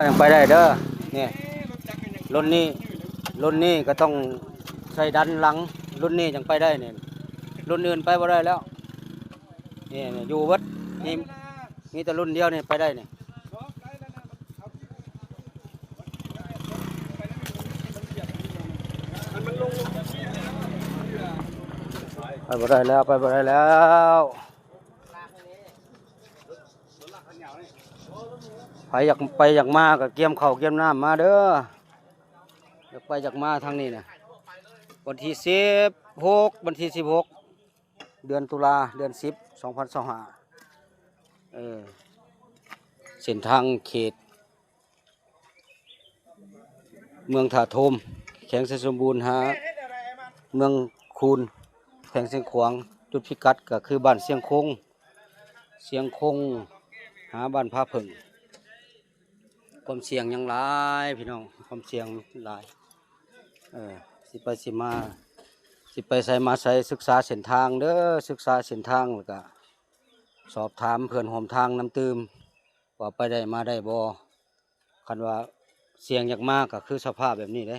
ยังไปได้เด้อเนี่ยรุ่นนี้รุ่นนี้ก็ต้องใส่ดันหลังรุ่นนี้ยังไปได้เนี่ยรุ่นอื่นไปบ่ได้แล้วนี่อยู่วัดนี่มีแต่รุ่นเดียวนี่ไปได้เนี่ยไปบ่ได้แล้วไปบ่ได้แล้วไปอยากไปอยากมาก็เกี่ยมข้าวเกี่ยมน้ำมาเด้ออยากไปอยากมาทางนี้เนี่ยวันที่16วันที่16เดือนตุลาเดือน10 2025เส้นทางเขตเมืองถาโทมแขวงไชยสมบูรณ์เมืองคูนแขวงเชียงขวางจุดพิกัดก็คือบ้านเชียงคงหาบ้านพาผึ่งความเสี่ยงยังหลายพี่น้องความเสี่ยงหลายสิไปสิมาสิไปใส่มาใส่ศึกษาเส้นทางเด้อศึกษาเส้นทางแล้วก็สอบถามเพื่อนหอมทางน้ำตืมว่าไปได้มาได้บ่คันว่าเสี่ยงอยากมากก็คือสภาพแบบนี้เด้